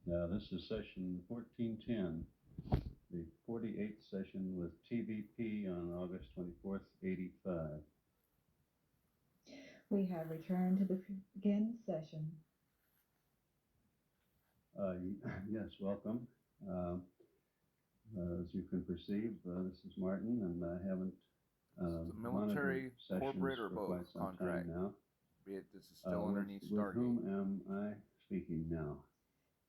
This is session 1410, the 48th session with TVP on August 24th, 85. We have returned to begin session. Yes, welcome. As you can perceive, this is Martin, and I haven't military, sessions corporate, or for both quite some contract? time now. Be it this is still underneath with Stargate. whom am I speaking now?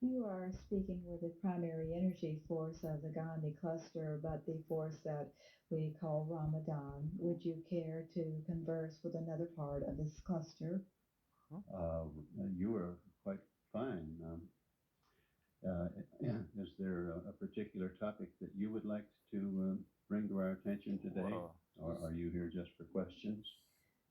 You are speaking with the primary energy force of the Gandhi cluster, but the force that we call Ramadan. Would you care to converse with another part of this cluster? You are quite fine. Is there a particular topic that you would like to bring to our attention today? Or are you here just for questions?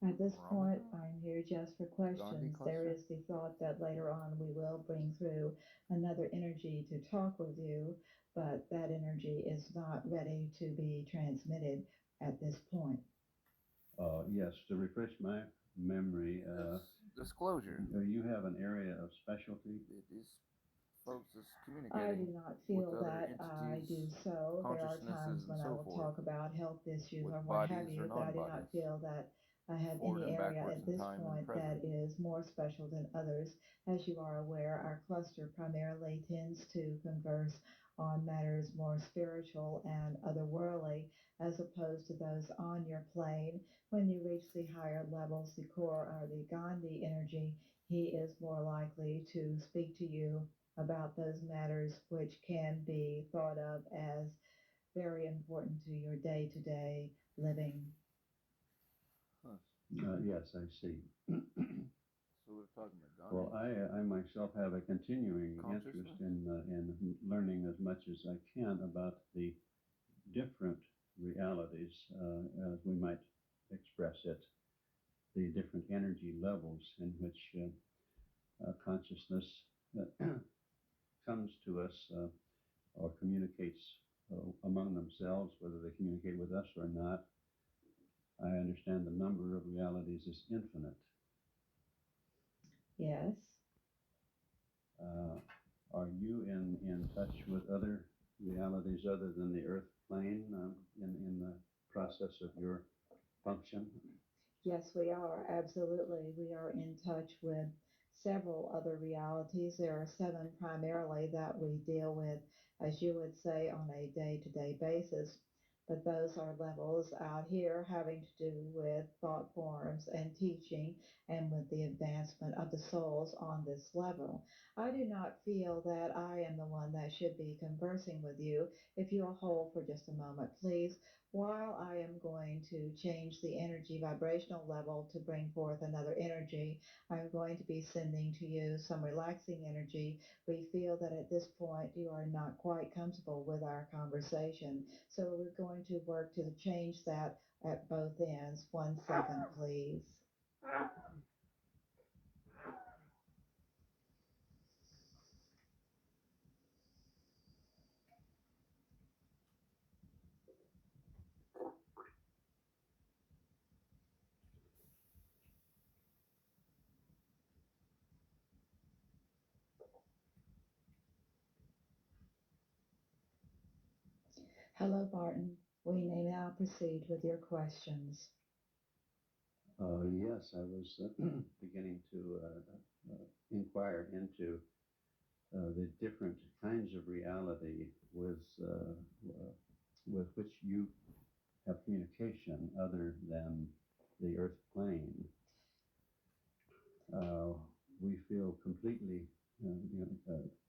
At this point, I'm here just for questions. There is the thought that later on we will bring through another energy to talk with you, but that energy is not ready to be transmitted at this point. Yes, to refresh my memory, disclosure. You have an area of specialty? These folks is communicating. I do not feel that I do so. There are times when I will talk about health issues or what have you, but I do not feel that I have any area at this point that is more special than others. As you are aware, our cluster primarily tends to converse on matters more spiritual and otherworldly, as opposed to those on your plane. When you reach the higher levels, the core or the Gandhi energy, he is more likely to speak to you about those matters which can be thought of as very important to your day-to-day living. Yes, I see. So we're talking about Gandhi. Well, I myself have a continuing interest in learning as much as I can about the different realities, as we might express it, the different energy levels in which consciousness comes to us or communicates among themselves, whether they communicate with us or not. I understand the number of realities is infinite. Yes. Are you in touch with other realities other than the earth plane in the process of your function? Yes, we are. Absolutely. We are in touch with several other realities. There are 7 primarily that we deal with, as you would say, on a day-to-day basis. But those are levels out here having to do with thought forms and teaching and with the advancement of the souls on this level. I do not feel that I am the one that should be conversing with you. If you'll hold for just a moment, please, while I am going to change the energy vibrational level to bring forth another energy, I'm going to be sending to you some relaxing energy. We feel that at this point you are not quite comfortable with our conversation, so we're going to work to change that at both ends. 1 second, please. Hello, Barton. We may now proceed with your questions. Yes, I was beginning to inquire into the different kinds of reality with which you have communication other than the earth plane. We feel completely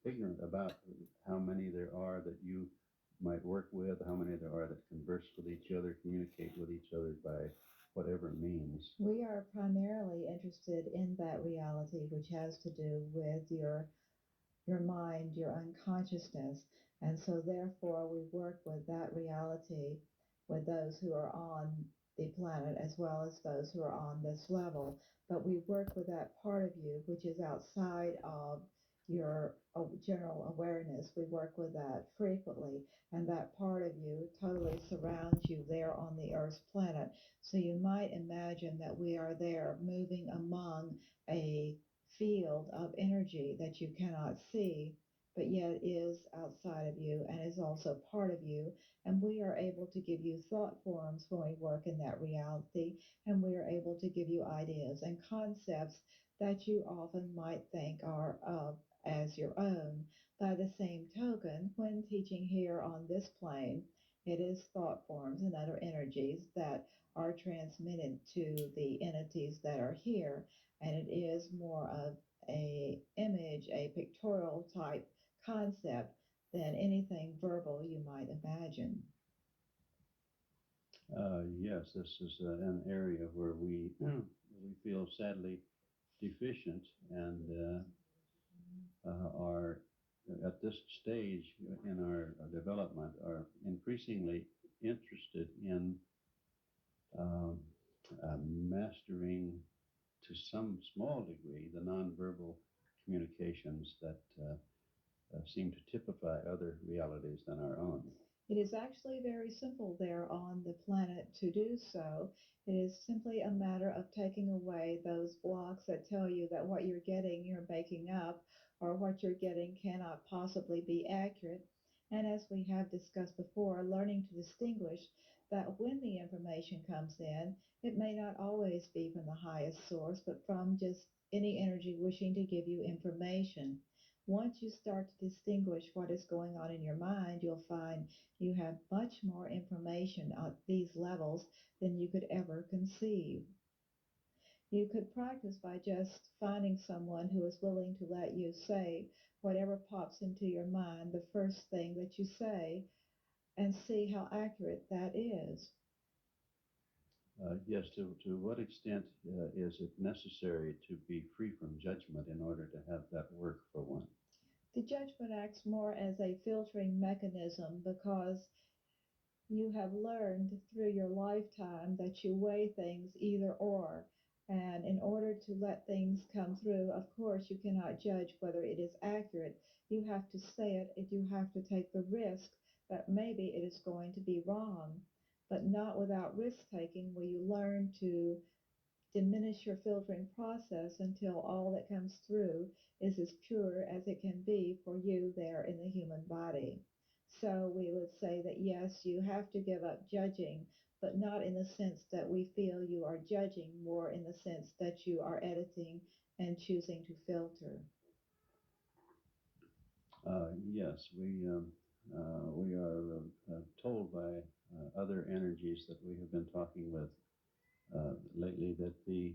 ignorant about how many there are that you might work with, how many there are that converse with each other, communicate with each other by whatever means. We are primarily interested in that reality which has to do with your mind, your unconsciousness. And so therefore we work with that reality with those who are on the planet as well as those who are on this level. But we work with that part of you which is outside of your general awareness. We work with that frequently, and that part of you totally surrounds you there on the Earth's planet. So you might imagine that we are there moving among a field of energy that you cannot see, but yet is outside of you and is also part of you. And we are able to give you thought forms when we work in that reality, and we are able to give you ideas and concepts that you often might think are as your own. By the same token, when teaching here on this plane, it is thought forms and other energies that are transmitted to the entities that are here, and it is more of a image, a pictorial type concept than anything verbal you might imagine. Yes, this is an area where we we feel sadly deficient and are at this stage in our development are increasingly interested in um, mastering to some small degree the nonverbal communications that seem to typify other realities than our own. It is actually very simple there on the planet to do so. It is simply a matter of taking away those blocks that tell you that what you're getting you're making up, or what you're getting cannot possibly be accurate. And as we have discussed before, learning to distinguish that when the information comes in, it may not always be from the highest source, but from just any energy wishing to give you information. Once you start to distinguish what is going on in your mind, you'll find you have much more information at these levels than you could ever conceive. You could practice by just finding someone who is willing to let you say whatever pops into your mind the first thing that you say, and see how accurate that is. Yes, to what extent is it necessary to be free from judgment in order to have that work for one? The judgment acts more as a filtering mechanism because you have learned through your lifetime that you weigh things either or. And in order to let things come through, of course, you cannot judge whether it is accurate. You have to say it, and you have to take the risk that maybe it is going to be wrong. But not without risk taking will you learn to diminish your filtering process until all that comes through is as pure as it can be for you there in the human body. So we would say that yes, you have to give up judging, but not in the sense that we feel you are judging, more in the sense that you are editing and choosing to filter. Yes, we are told by other energies that we have been talking with lately that the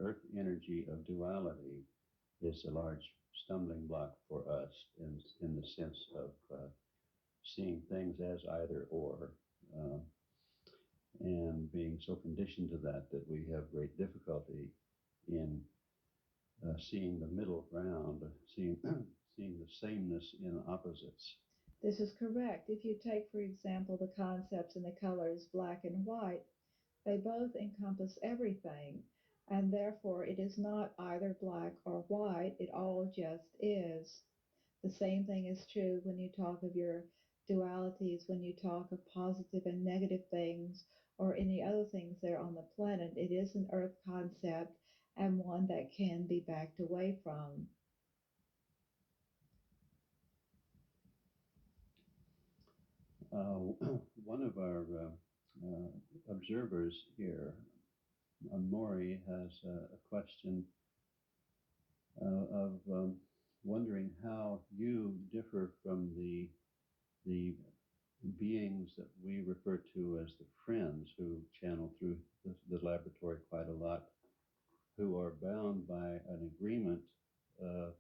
Earth energy of duality is a large stumbling block for us in the sense of seeing things as either or, uh, and being so conditioned to that that we have great difficulty in seeing the middle ground, seeing seeing the sameness in opposites. This is correct. If you take, for example, the concepts and the colors black and white, they both encompass everything, and therefore it is not either black or white, it all just is. The same thing is true when you talk of your dualities, when you talk of positive and negative things, or any other things there on the planet. It is an earth concept and one that can be backed away from. One of our observers here, Maury, has a question of wondering how you differ from the beings that we refer to as the friends who channel through the laboratory quite a lot, who are bound by an agreement uh,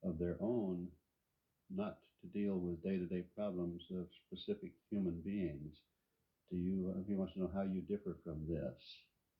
of their own not to deal with day-to-day problems of specific human beings. He wants to know how you differ from this.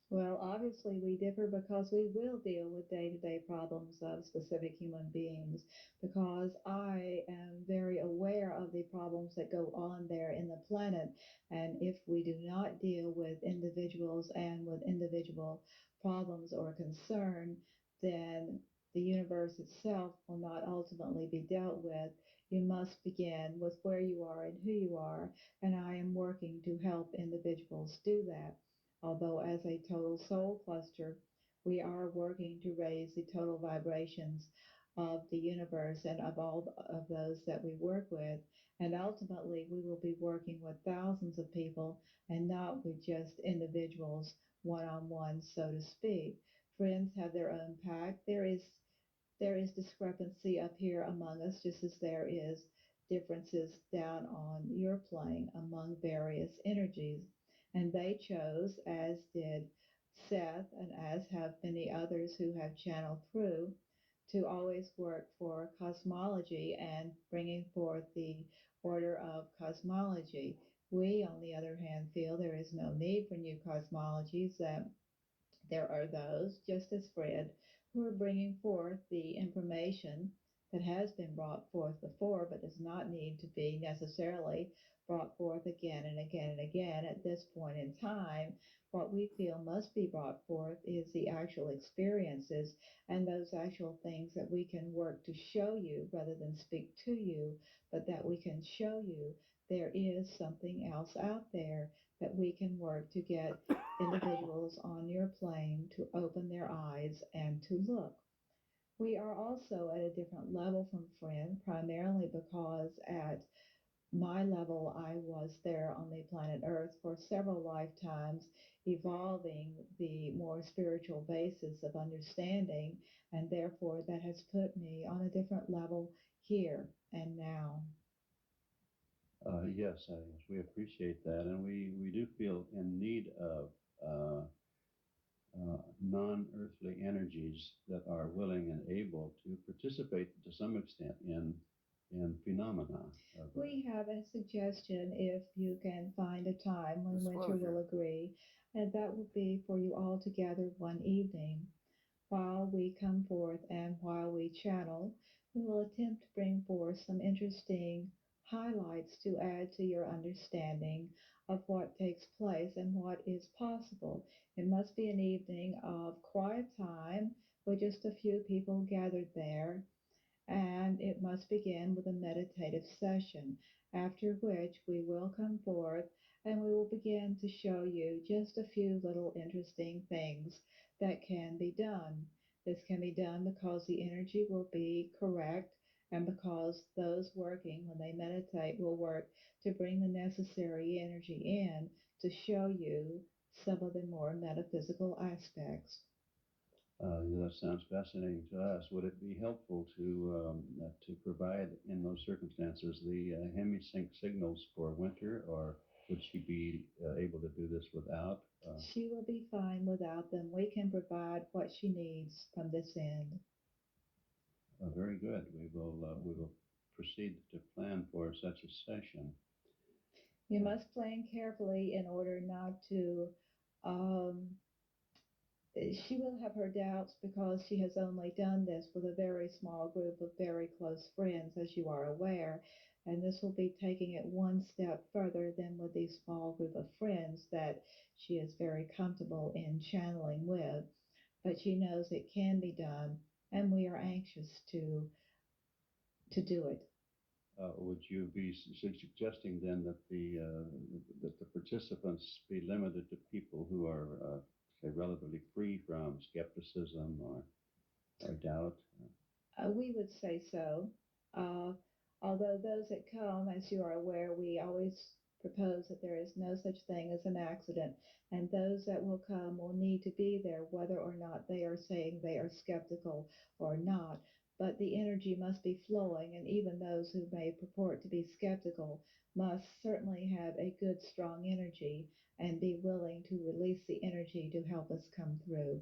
Well, obviously, we differ because we will deal with day to day problems of specific human beings, because I am very aware of the problems that go on there in the planet. And if we do not deal with individuals and with individual problems or concern, then the universe itself will not ultimately be dealt with. You must begin with where you are and who you are, and I am working to help individuals do that. Although as a total soul cluster, we are working to raise the total vibrations of the universe and of all of those that we work with. And ultimately, we will be working with thousands of people and not with just individuals one on one, so to speak. Friends have their own pack. There is discrepancy up here among us, just as there is differences down on your plane among various energies. And they chose, as did Seth, and as have many others who have channeled through, to always work for cosmology and bringing forth the order of cosmology. We, on the other hand, feel there is no need for new cosmologies, that there are those, just as Fred, who are bringing forth the information that has been brought forth before, but does not need to be necessarily brought forth again and again and again at this point in time. What we feel must be brought forth is the actual experiences and those actual things that we can work to show you rather than speak to you, but that we can show you there is something else out there that we can work to get individuals on your plane to open their eyes and to look. We are also at a different level from Friend, primarily because at my level, I was there on the planet Earth for several lifetimes, evolving the more spiritual basis of understanding, and therefore that has put me on a different level here and now. Yes, we appreciate that, and we do feel in need of non-earthly energies that are willing and able to participate to some extent in phenomena. We have a suggestion if you can find a time when Winter will Disclosure. agree, and that will be for you all to gather one evening. While we come forth and while we channel, we will attempt to bring forth some interesting highlights to add to your understanding of what takes place and what is possible. It must be an evening of quiet time with just a few people gathered there, and it must begin with a meditative session, after which we will come forth and we will begin to show you just a few little interesting things that can be done. This can be done because the energy will be correct and because those working when they meditate will work to bring the necessary energy in to show you some of the more metaphysical aspects. That sounds fascinating to us. Would it be helpful to provide in those circumstances the hemisync signals for Winter, or would she be able to do this without? She will be fine without them. We can provide what she needs from this end. Very good. We will proceed to plan for such a session. You must plan carefully in order not to. Um, she will have her doubts because she has only done this with a very small group of very close friends, as you are aware. And this will be taking it one step further than with the small group of friends that she is very comfortable in channeling with. But she knows it can be done, and we are anxious to do it. Would you be suggesting then that the participants be limited to people who are, say, relatively free from skepticism or doubt? We would say so. Uh, Although those that come, as you are aware, we always propose that there is no such thing as an accident, and those that will come will need to be there whether or not they are saying they are skeptical or not. But the energy must be flowing, and even those who may purport to be skeptical must certainly have a good, strong energy and be willing to release the energy to help us come through.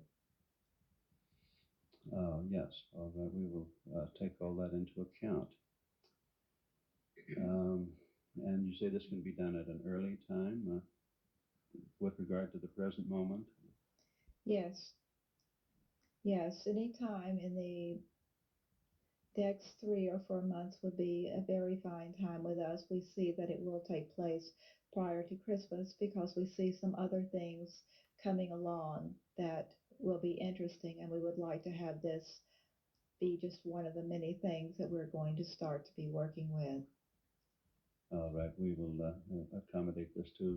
Yes, all right, we will take all that into account. And you say this can be done at an early time with regard to the present moment? Yes, yes, any time in the next 3 or 4 months would be a very fine time with us. We see that it will take place prior to Christmas because we see some other things coming along that will be interesting, and we would like to have this be just one of the many things that we're going to start to be working with. All right, we will accommodate this too.